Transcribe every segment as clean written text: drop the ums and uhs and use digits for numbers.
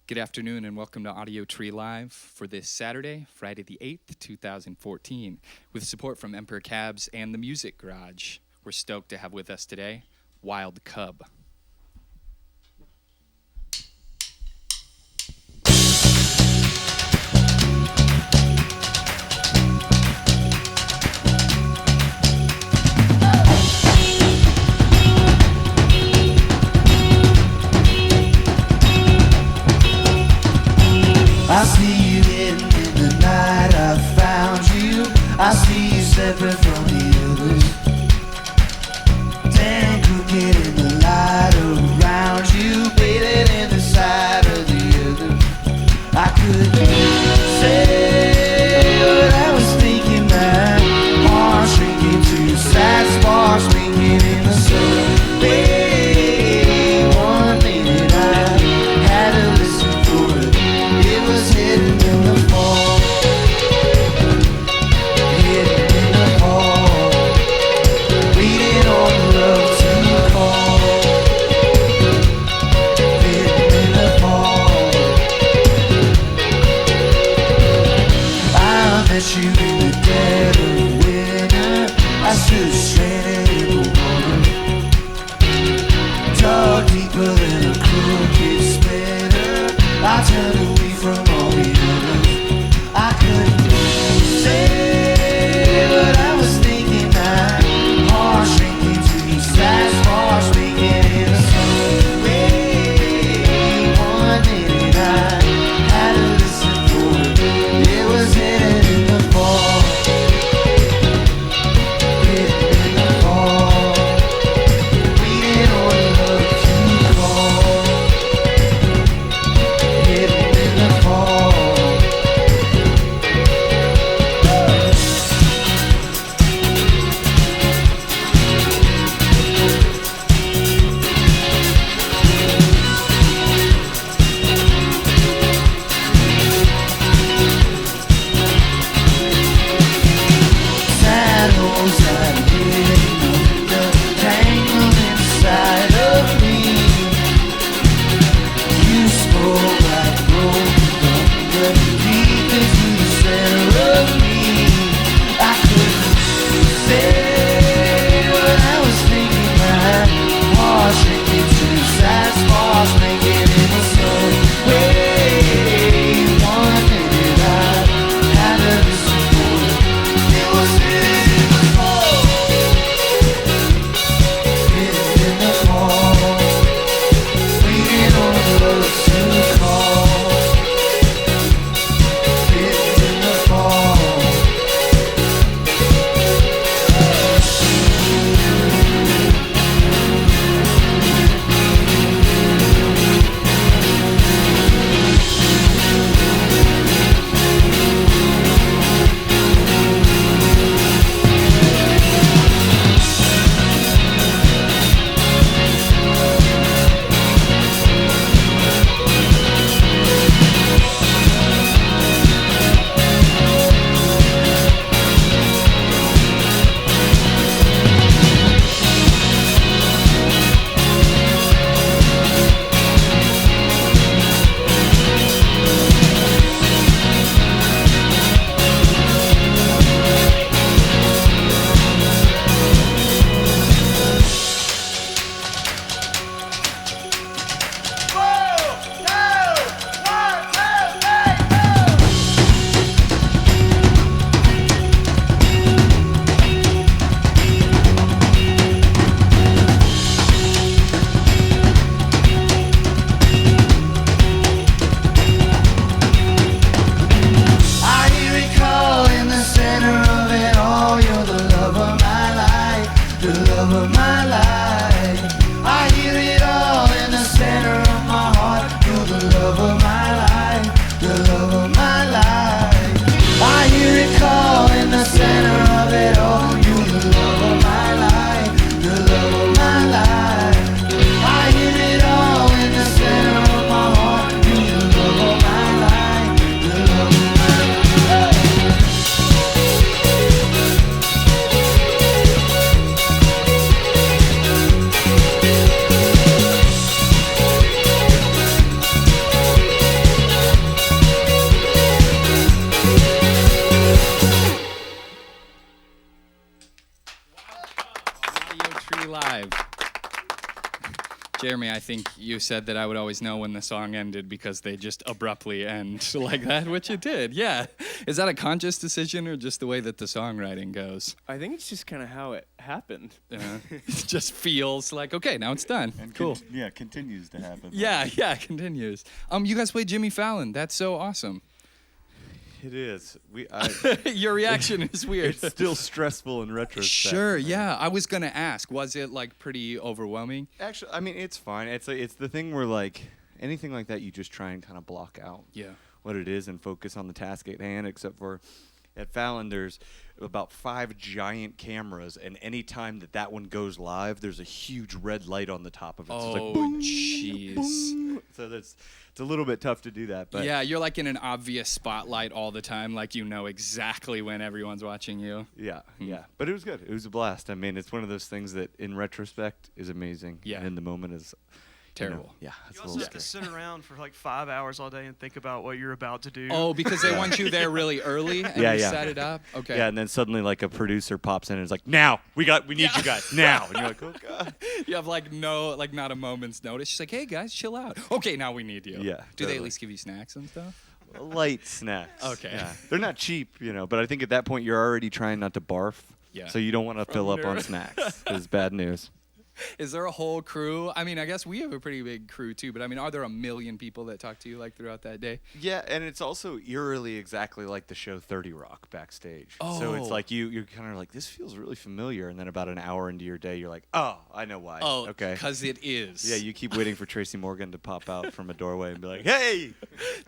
Good afternoon and welcome to Audiotree Live for this Saturday, Friday the 8th, 2014, with support from Emperor Cabs and the Music Garage. We're stoked to have with us today Wild Cub. I see you hidden in the night, I found you. I see you separate from the others. Tan crooked in the light around you, bathing in the side of the other. I couldn't say what I was thinking, my heart shrinking to sad sparks winking in the sun. Hey, 1 minute I had to listen for it. It was hidden in the fall, hidden in the fall, waiting on love to call, hidden in the fall. I met you in the dead of winter. I stood stranded in the water, dug deeper than a crooked splinter. I turned away from all the others. I couldn't say what I was thinking. My heart shrinking to these sad sparks speaking in the sun. Wait 1 minute, I had to listen for it. It was hidden in the fall, hidden in the fall, waiting on love to call. Hidden in the fall. Jeremy, I think you said that I would always know when the song ended because they just abruptly end like that, which it did. Yeah. Is that a conscious decision or just the way that the songwriting goes? I think it's just kind of how it happened. It just feels like, okay, now it's done. And cool. Continues to happen. Yeah, it continues. You guys played Jimmy Fallon. That's so awesome. It is. Your reaction is weird. It's still stressful in retrospect. Sure, yeah. I was gonna ask, was it like pretty overwhelming? Actually, I mean, it's fine. It's the thing where like anything like that, you just try and kind of block out what it is and focus on the task at hand. Except for at Fallon, there's about 5 giant cameras, and any time that one goes live, there's a huge red light on the top of it. So it's like, boom, jeez. boom. So it's a little bit tough to do that. But yeah, you're like in an obvious spotlight all the time, like you know exactly when everyone's watching you. Yeah. But it was good. It was a blast. I mean, it's one of those things that in retrospect is amazing. Yeah. And in the moment is terrible. Yeah. It's You a also little have scary. to sit around for like 5 hours all day and think about what you're about to do. Oh, because they want you there really early and Yeah, you yeah. set it up? Okay. Yeah, and then suddenly like a producer pops in and is like, "Now we need you guys now." And you're like, "Oh God." You have like not a moment's notice. She's like, hey guys, chill out. Okay, now we need you. Yeah, Do they totally. at least give you snacks and stuff? Light snacks. Okay. Yeah. They're not cheap, but I think at that point you're already trying not to barf. Yeah. So you don't want to fill up on nerd. snacks. It's bad news. Is there a whole crew? I mean, I guess we have a pretty big crew too, but I mean, are there a million people that talk to you like throughout that day? Yeah, and it's also eerily exactly like the show 30 Rock backstage. So it's Oh. like you're kind of like, this feels really familiar, and then about an hour into your day, you're like, oh, I know why. Oh, okay. because it is. Yeah, you keep waiting for Tracy Morgan to pop out from a doorway and be like, hey!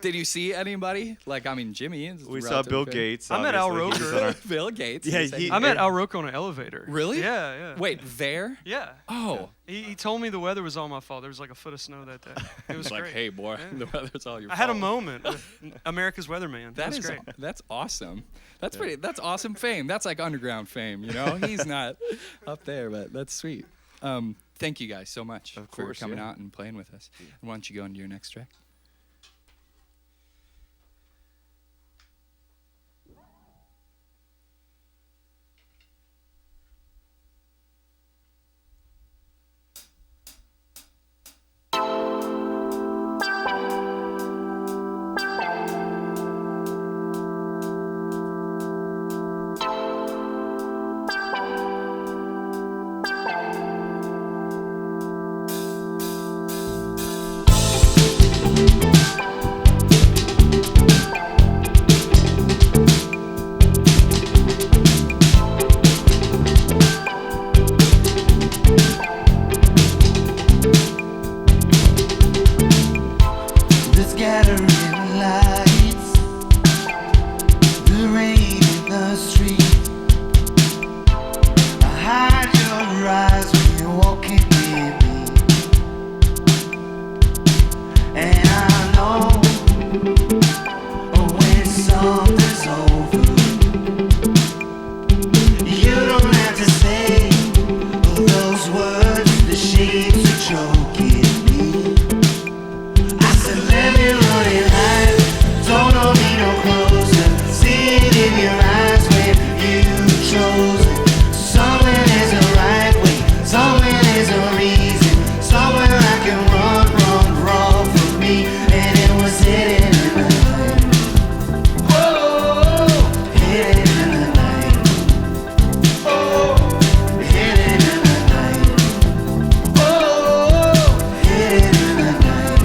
Did you see anybody? Like, I mean, Jimmy is We saw relatively Bill famous. Gates. I met Al obviously. He was on Roker. our- Bill Gates. Yeah, Is that- he- I met Al Roker on an elevator. Really? Yeah. Wait, there? Yeah. Oh. He told me the weather was all my fault. There was like a foot of snow that day. It was It's like, great. hey, boy, Yeah. the weather's all your I fault. had a moment with America's Weatherman. That was great. That's awesome. That's awesome fame. That's like underground fame, you know? He's not up there, but that's sweet. Thank you guys so much Of for course, coming yeah. out and playing with us. And why don't you go into your next track? The scattering lights, the rain in the street. I hide your eyes when you're walking near me, and I know when something's over, you don't have to say those words. The shades are choking me. I said, let me run it high. Don't hold me no closer. See it in your eyes when you chose it. Somewhere there's a right way. Somewhere there's a reason. Somewhere I can run from me. And it was hidden in the night. Whoa, hidden in the night. Oh, hidden in the night. Oh, hidden in the night.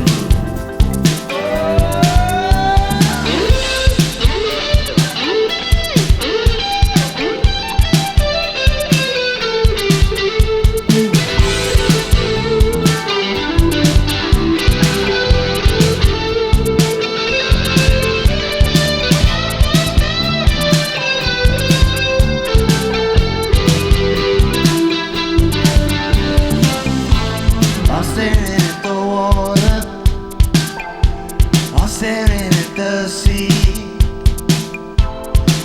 I'm staring at the water. I'm staring at the sea.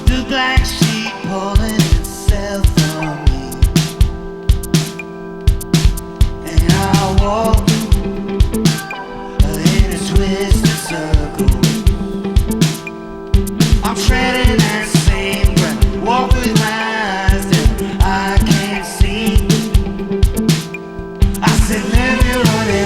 The black sheep pulling itself from me. And I walk in a twisted circle. I'm treading that same ground. Walk with my eyes that I can't see. I said, let me run it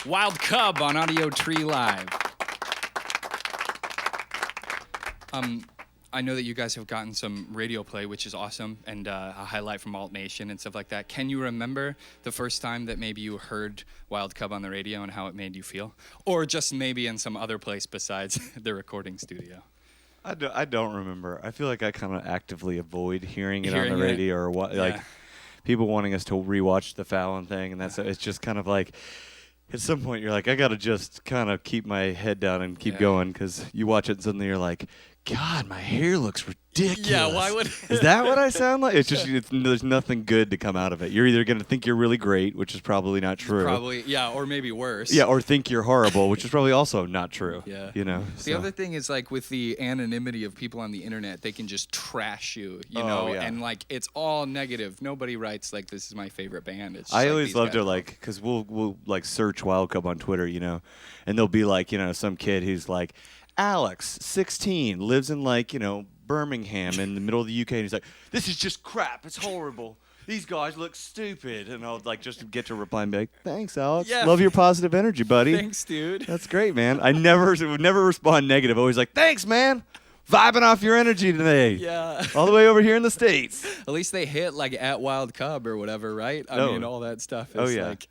Wild Cub on Audiotree Live. I know that you guys have gotten some radio play, which is awesome, and a highlight from Alt Nation and stuff like that. Can you remember the first time that maybe you heard Wild Cub on the radio and how it made you feel? Or just maybe in some other place besides the recording studio? I don't remember. I feel like I kind of actively avoid hearing it on the radio or what, like people wanting us to rewatch the Fallon thing, and it's just kind of like at some point you're like, I got to just kind of keep my head down and keep going, because you watch it and suddenly you're like, God, my hair looks ridiculous. Yeah, why would... Is that what I sound like? It's just, there's nothing good to come out of it. You're either going to think you're really great, which is probably not true. Probably, yeah, or maybe worse. Yeah, or think you're horrible, which is probably also not true. Yeah. You know? The other thing is, like, with the anonymity of people on the internet, they can just trash you, you know? Yeah. And, like, it's all negative. Nobody writes, like, this is my favorite band. It's just, I like, always these love guys to, are- like, because we'll like, search Wild Cub on Twitter, you know, and there'll be, like, you know, some kid who's, like, Alex, 16, lives in, like, you know, Birmingham in the middle of the UK, and he's like, this is just crap. It's horrible. These guys look stupid. And I'll, like, just get to reply and be like, thanks, Alex. Yeah. Love your positive energy, buddy. Thanks, dude. That's great, man. I would never respond negative. Always like, thanks, man. Vibing off your energy today. Yeah. All the way over here in the States. At least they hit, like, at Wild Cub or whatever, right? I mean, all that stuff is, like...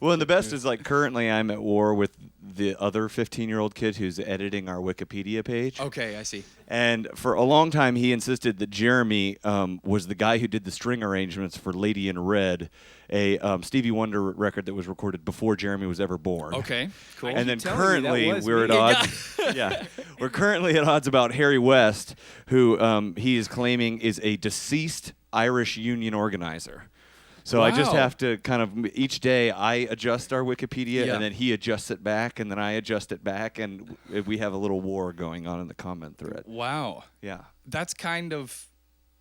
Well, and the best is, like, currently I'm at war with the other 15-year-old kid who's editing our Wikipedia page. Okay, I see. And for a long time, he insisted that Jeremy was the guy who did the string arrangements for Lady in Red, a Stevie Wonder record that was recorded before Jeremy was ever born. Okay, cool. And then telling you, currently that was we're at me. odds. Yeah, we're currently at odds about Harry West, who he is claiming is a deceased Irish union organizer. So I just Wow. have to kind of each day I adjust our Wikipedia, Yeah. and then he adjusts it back, and then I adjust it back, and we have a little war going on in the comment thread. Wow. Yeah. That's kind of...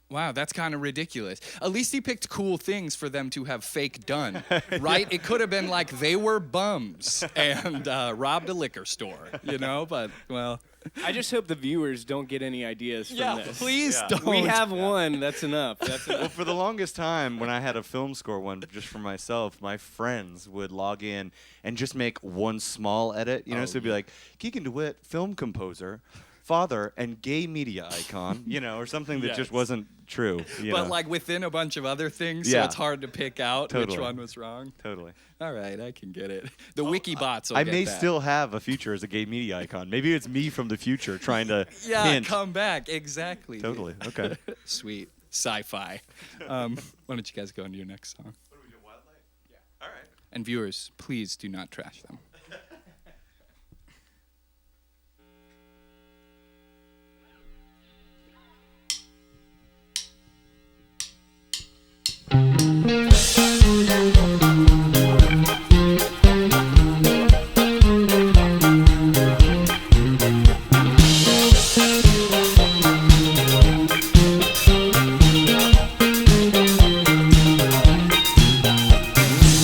Wow, that's kind of ridiculous. At least he picked cool things for them to have fake done, right? It could have been like they were bums and robbed a liquor store, you know? But, well... I just hope the viewers don't get any ideas from this. please Yeah. don't. We have one. That's enough. That's Well, enough. for the longest time, when I had a film score one just for myself, my friends would log in and just make one small edit. You know, so it'd be like, Keegan DeWitt, film composer, father, and gay media icon, you know, or something that just wasn't true. You But know? like within a bunch of other things, so Yeah. it's hard to pick out which Totally. one was wrong. Totally. All right, I can get it. The Wikibots will I get may that. still have a future as a gay media icon. Maybe it's me from the future trying to Yeah, hint. come back. Exactly. Totally. Okay. Sweet. Sci-fi. Why don't you guys go into your next song? What do we do, Wildlife? Yeah. All right. And viewers, please do not trash them.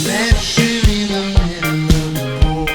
That shit in the middle of the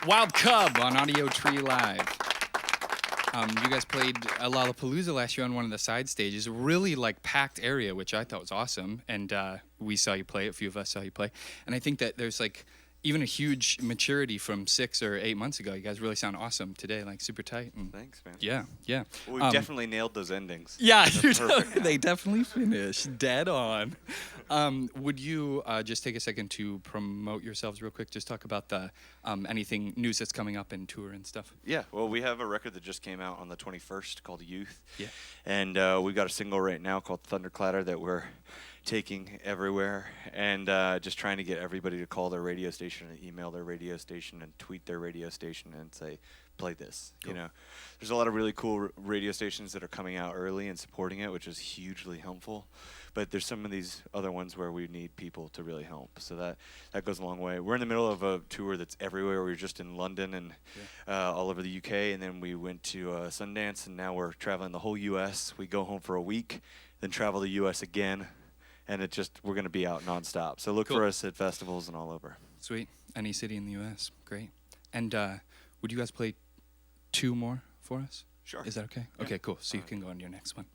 Wild Cub on Audiotree Live. You guys played Lollapalooza last year on one of the side stages, a really like packed area, which I thought was awesome. And we saw you play, a few of us saw you play. And I think that there's like even a huge maturity from 6 or 8 months ago. You guys really sound awesome today, like super tight. And Thanks, man. yeah, yeah. Well, we definitely nailed those endings. Yeah, Perfect. they definitely finished dead on. Would you just take a second to promote yourselves real quick? Just talk about the anything news that's coming up in tour and stuff. Yeah, well, we have a record that just came out on the 21st called Youth. Yeah. And we've got a single right now called Thunderclatter that we're taking everywhere, and just trying to get everybody to call their radio station and email their radio station and tweet their radio station and say, play this. Cool. You know, there's a lot of really cool radio stations that are coming out early and supporting it, which is hugely helpful. But there's some of these other ones where we need people to really help. So that goes a long way. We're in the middle of a tour that's everywhere. We were just in London and all over the UK, and then we went to Sundance, and now we're traveling the whole U.S. We go home for a week, then travel the U.S. again, and we're going to be out nonstop. So look for us at festivals and all over. Sweet. Any city in the U.S. Great. And would you guys play 2 more for us? Sure. Is that okay? Yeah. Okay, cool. So you can go on to your next one.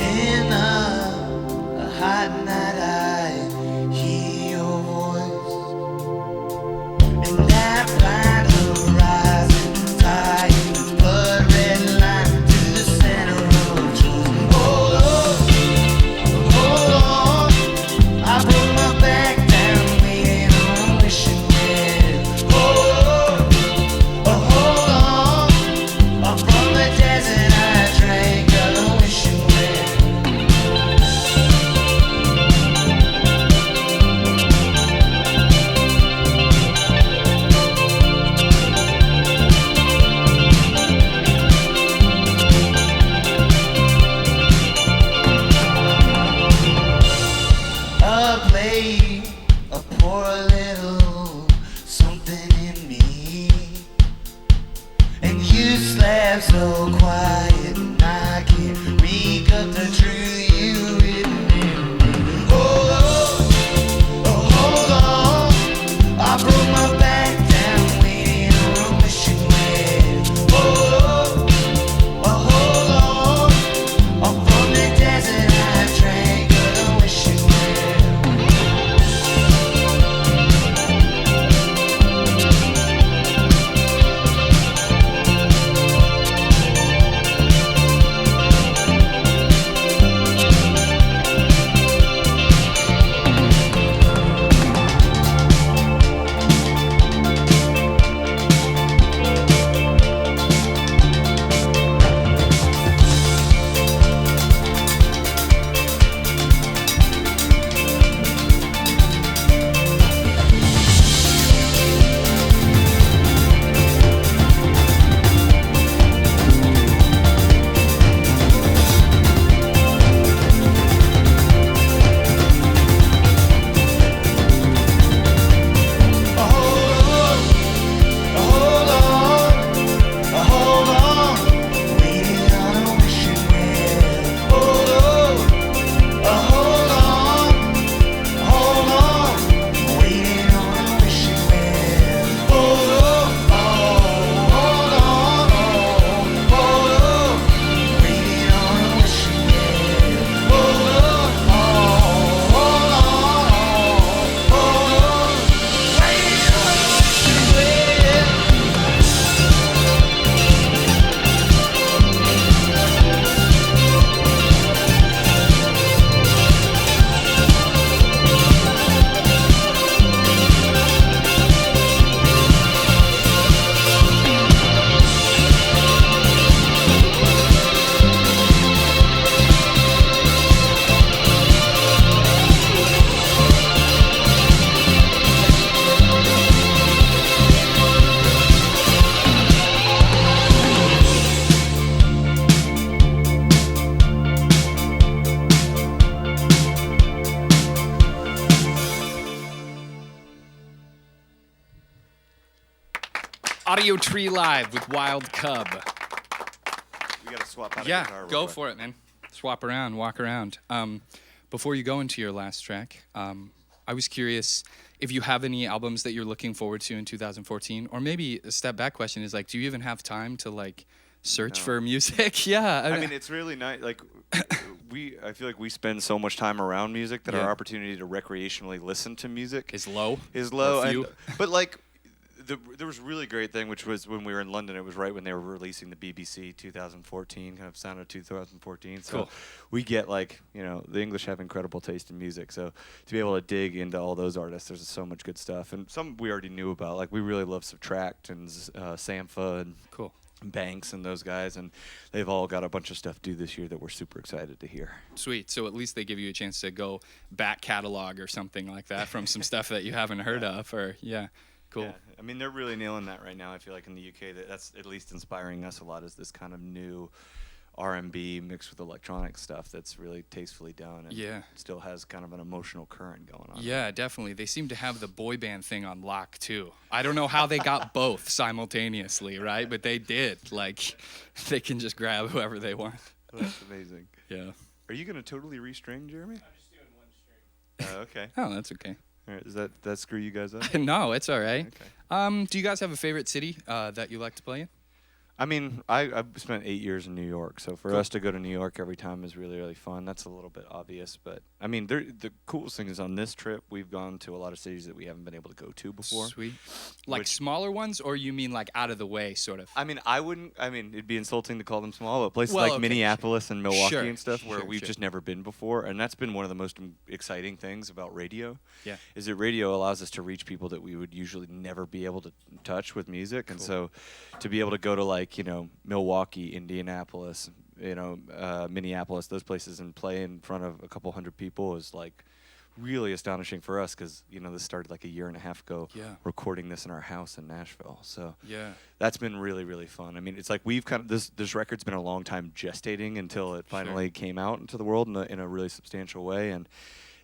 In a hot night, I hear your voice, and I find a rising tide, blood red line to the center of truth. Hold on, I put my back down, waiting on wishing well. Hold on, from the desert I drank of the wishing well. A poor little something in me, and you slept so quiet, and I can't reek up the truth you written in me. Hold on, I broke my back down, waiting on a wishing well. Hold on, from the desert I drank of the wishing well. Audiotree Live with Wild Cub. We gotta swap out. Yeah, a guitar real go quick. for it, man. Swap around, walk around. Before you go into your last track, I was curious if you have any albums that you're looking forward to in 2014, or maybe a step back question is like, do you even have time to like search No. for music? Yeah. I mean, it's really nice. Like, I feel like we spend so much time around music that Yeah. our opportunity to recreationally listen to music is low. is low. Or few. But like, there was a really great thing, which was when we were in London. It was right when they were releasing the BBC 2014, kind of sound of 2014. So Cool. we get like, the English have incredible taste in music. So to be able to dig into all those artists, there's so much good stuff. And some we already knew about. Like we really love Subtract and Sampha and Cool. Banks and those guys, and they've all got a bunch of stuff due this year that we're super excited to hear. Sweet. So at least they give you a chance to go back catalog or something like that from some stuff that you haven't heard of. Or cool. Yeah. I mean, they're really nailing that right now. I feel like in the UK, that's at least inspiring us a lot. Is this kind of new R&B mixed with electronic stuff that's really tastefully done and still has kind of an emotional current going on. Yeah, definitely. They seem to have the boy band thing on lock too. I don't know how they got both simultaneously, right? But they did. Like, they can just grab whoever they want. That's amazing. Yeah. Are you gonna totally restring, Jeremy? I'm just doing one string. Okay. Oh, that's okay. All right. Does that screw you guys up? No, it's all right. Okay. Do you guys have a favorite city that you like to play in? I mean, I've spent 8 years in New York, so for Cool. us to go to New York every time is really, really fun. That's a little bit obvious, but I mean, the coolest thing is on this trip, we've gone to a lot of cities that we haven't been able to go to before. Sweet. Like Which- smaller ones, or you mean like out of the way, sort of? I mean, it'd be insulting to call them small, but places Well, like okay, Minneapolis and Milwaukee Sure, and stuff where sure, we've sure. just never been before, and that's been one of the most exciting things about radio. Yeah. Is that radio allows us to reach people that we would usually never be able to touch with music, and Cool. so to be able to go to like Milwaukee, Indianapolis, Minneapolis, those places, and play in front of a couple hundred people is like really astonishing for us because this started like a year and a half ago. Yeah. Recording this in our house in Nashville, so Yeah. that's been really, really fun. I mean, it's like we've kind of this record's been a long time gestating until it finally came out into the world in a really substantial way, and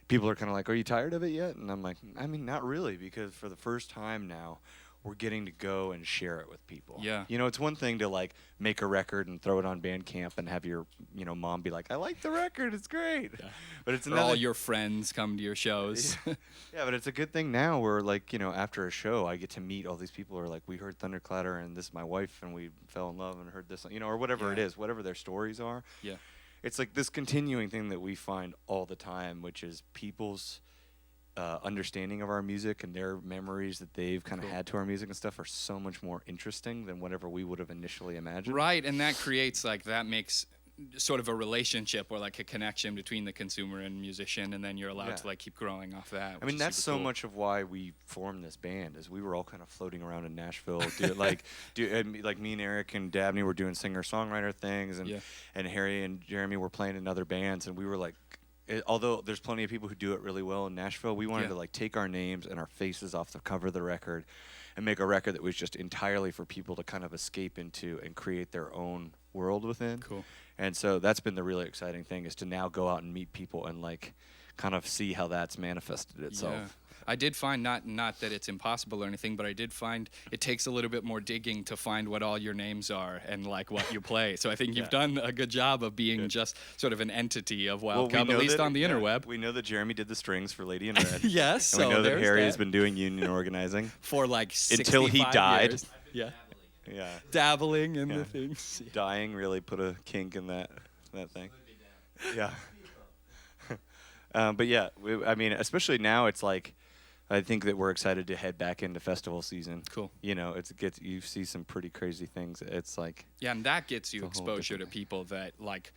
people are kind of like, "Are you tired of it yet?" And I'm like, "I mean, not really, because for the first time now, we're getting to go and share it with people." Yeah. It's one thing to like make a record and throw it on Bandcamp and have your mom be like, "I like the record, it's great," but it's Or another. all your friends come to your shows. Yeah, but it's a good thing now where, like, after a show, I get to meet all these people who are like, we heard Thunderclatter and this is my wife and we fell in love and heard this, or whatever it Yeah. is, whatever their stories are. Yeah. It's like this continuing thing that we find all the time, which is people's understanding of our music and their memories that they've kind of Cool. had to our music and stuff are so much more interesting than whatever we would have initially imagined. Right, and that creates that makes sort of a relationship or like a connection between the consumer and musician, and then you're allowed Yeah. to like keep growing off that. I which mean, is that's super so cool. much of why we formed this band. Is we were all kind of floating around in Nashville, like me and Eric and Dabney were doing singer-songwriter things, and Yeah. and Harry and Jeremy were playing in other bands, and we were like, although there's plenty of people who do it really well in Nashville, we wanted Yeah. to like take our names and our faces off the cover of the record, and make a record that was just entirely for people to kind of escape into and create their own world within. Cool. And so that's been the really exciting thing, is to now go out and meet people and like kind of see how that's manifested itself. Yeah. I did find not that it's impossible or anything, but I did find it takes a little bit more digging to find what all your names are and like what you play. So I think you've done a good job of being just sort of an entity of Wild Cub, at least on the interweb. We know that Jeremy did the strings for Lady in Red. Yes, And we so know that there's Harry that. has been doing union organizing. For like 65 Until he died. years. Yeah. Yeah. Dabbling in Yeah. the things. Dying really put a kink in that thing. Yeah. But yeah, I mean, especially now, it's like, I think that we're excited to head back into festival season. Cool. You see some pretty crazy things. It's like, Yeah, and that gets you It's a whole exposure to different people that like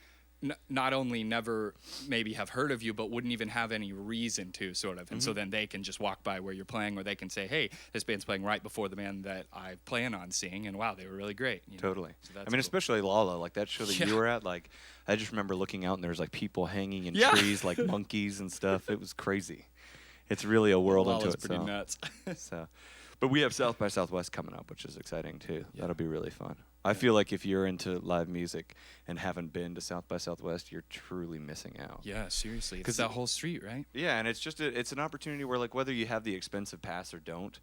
not only never maybe have heard of you, but wouldn't even have any reason to, sort of. And so then they can just walk by where you're playing, or they can say, hey, this band's playing right before the band that I plan on seeing, and wow, they were really great. you know? totally. So that's I mean, cool. especially Lala, like that show that Yeah. you were at, like, I just remember looking out and there was like people hanging in Yeah. trees like monkeys and stuff. It was crazy. It's really a world Lala's unto pretty itself. nuts. So, but we have South by Southwest coming up, which is exciting too. That'll be really fun. I feel like if you're into live music and haven't been to South by Southwest, you're truly missing out. Yeah, seriously. 'Cause It's that whole street, right? Yeah, and it's just it's an opportunity where, like, whether you have the expensive pass or don't,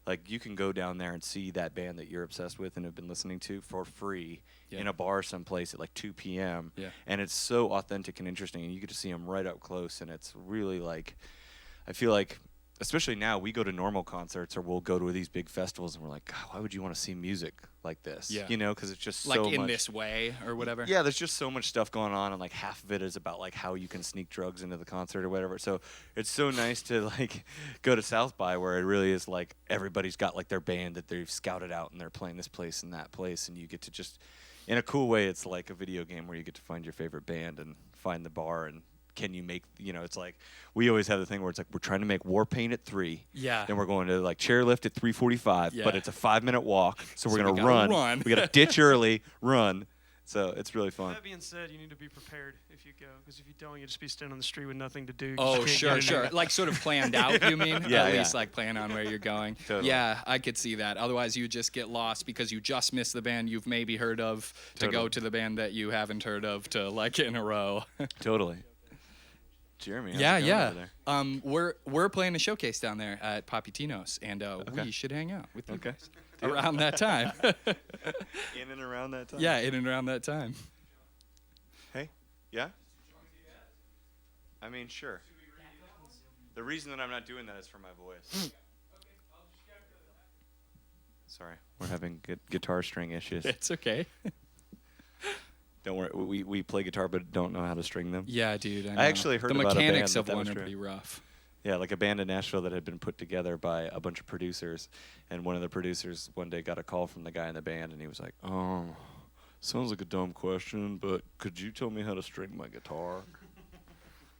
like you can go down there and see that band that you're obsessed with and have been listening to for free in a bar someplace at like 2 p.m. Yeah. And it's so authentic and interesting, and you get to see them right up close, and it's really like, I feel like, especially now, we go to normal concerts or we'll go to these big festivals and we're like, God, why would you want to see music like this? Yeah. You know, because it's just Like so in much. this way or whatever. Yeah, there's just so much stuff going on, and like half of it is about like how you can sneak drugs into the concert or whatever. So it's so nice to like go to South by, where it really is like everybody's got like their band that they've scouted out and they're playing this place and that place, and you get to just, in a cool way, it's like a video game where you get to find your favorite band and find the bar, and can you make, you know, it's like we always have the thing where it's like we're trying to make war paint at 3. Yeah. Then we're going to like chairlift at 3:45, Yeah. but it's a 5-minute walk, so we're So gonna we gotta run. run. We gotta ditch early, run. So it's really fun. That being said, you need to be prepared if you go, because if you don't, you'll just be standing on the street with nothing to do. You Oh, just can't sure, get sure. anywhere. Like sort of planned out, you mean? Yeah, At yeah. least like plan on where you're going. Totally. Yeah, I could see that. Otherwise, you just get lost because you just missed the band you've maybe heard of to go Totally. to the band that you haven't heard of to like in a row. Totally. Jeremy, how's Yeah, it going yeah. over there? We're playing a showcase down there at Papitino's, and we should hang out with you Okay. guys around that time. In and around that time. Yeah, in and around that time. Hey. Yeah. I mean, sure. The reason that I'm not doing that is for my voice. Sorry, we're having guitar string issues. It's okay. Don't worry, we play guitar but don't know how to string them. Yeah, dude. I know. actually heard the about a band mechanics that of that one was are true. pretty rough. Yeah, like a band in Nashville that had been put together by a bunch of producers, and one of the producers one day got a call from the guy in the band, and he was like, sounds like a dumb question, but could you tell me how to string my guitar?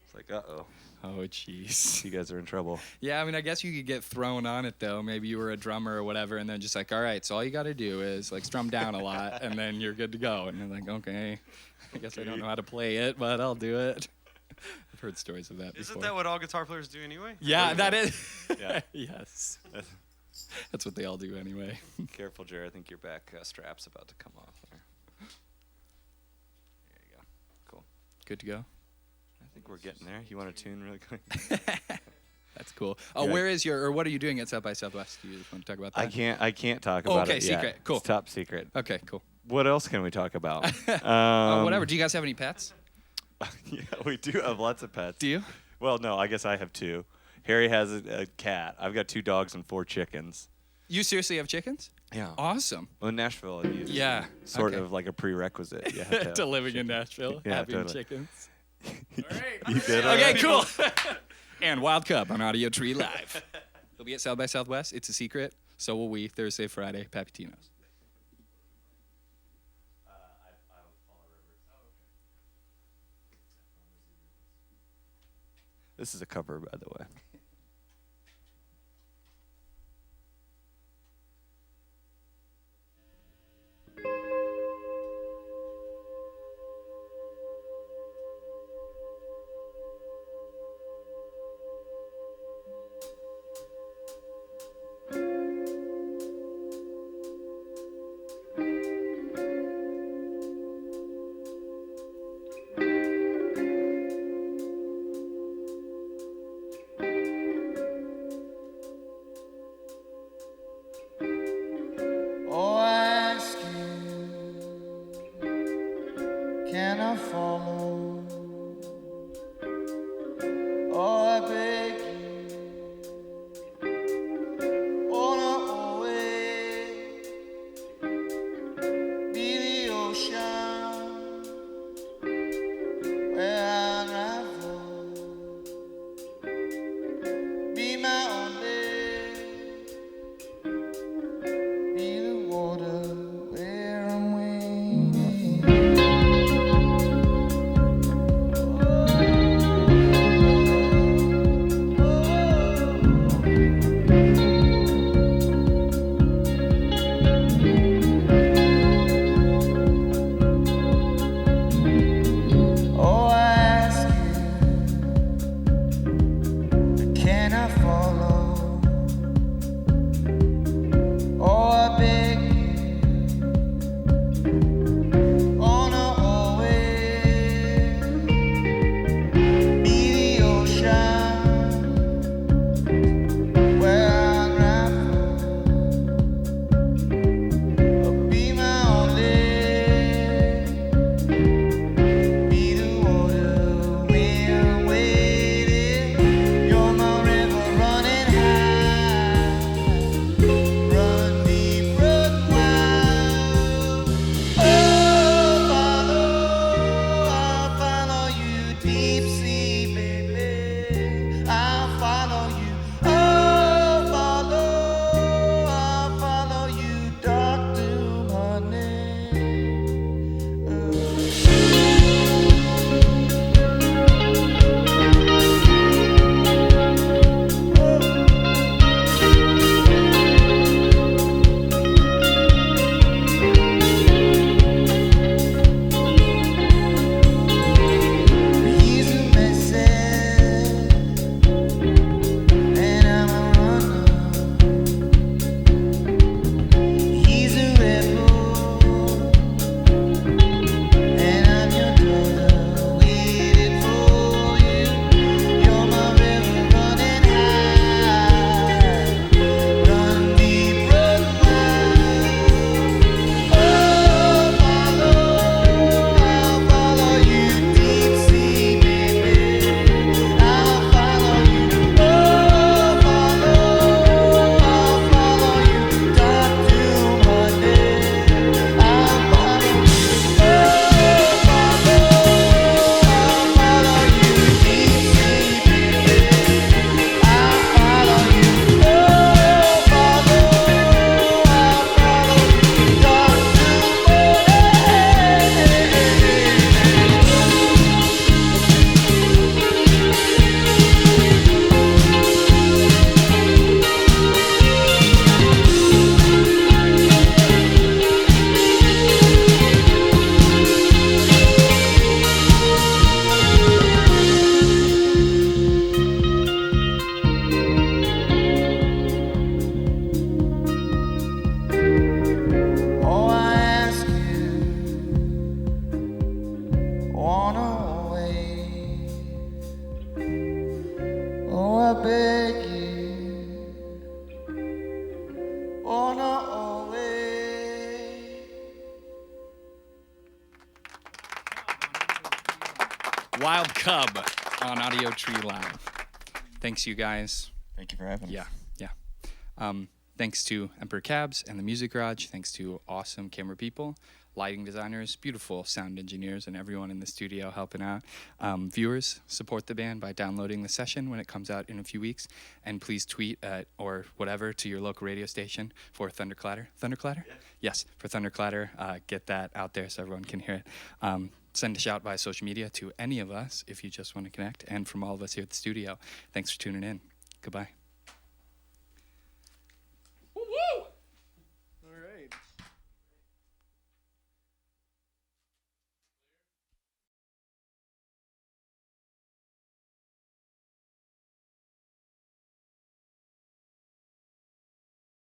It's like, uh-oh, Oh, jeez. you guys are in trouble. Yeah, I mean, I guess you could get thrown on it though. Maybe you were a drummer or whatever, and then just like, all right, so all you got to do is like strum down a lot, and then you're good to go. And you're like, okay, I guess I don't know how to play it, but I'll do it. I've heard stories of that Isn't before. that what all guitar players do anyway? Yeah, that is. Yeah. Yes. That's what they all do anyway. Careful, Jerry. I think your back strap's about to come off there. There you go. Cool. Good to go. I think we're getting there. You want to tune really quick? That's cool. Oh, Yeah. where is your, or what are you doing at South by Southwest? Do you just want to talk about that? I can't talk Oh, about okay, it yet. secret. Cool. It's top secret. Okay, cool. What else can we talk about? Whatever. Do you guys have any pets? Yeah, we do have lots of pets. Do you? Well, no, I guess I have 2. Harry has a cat. I've got 2 dogs and 4 chickens. You seriously have chickens? Yeah. Awesome. Well, in Nashville, it is Yeah, sort okay. of like a prerequisit. You have To living in Nashville, Yeah, having totally. chickens. You did all Okay, right? cool. And Wild Cup on Audiotree Live. He'll be at South by Southwest. It's a secret. So will we. Thursday, Friday, Papitino's. This is a cover, by the way. Wild Cub on Audiotree Live. Thanks, you guys. Thank you for having us. Yeah. Thanks to Emperor Cabs and the Music Garage. Thanks to awesome camera people, lighting designers, beautiful sound engineers, and everyone in the studio helping out. Viewers, support the band by downloading the session when it comes out in a few weeks. And please tweet or whatever to your local radio station for Thunderclatter. Thunderclatter? Yeah. Yes, for Thunderclatter. Get that out there so everyone can hear it. Send a shout via social media to any of us if you just want to connect. And from all of us here at the studio, thanks for tuning in. Goodbye.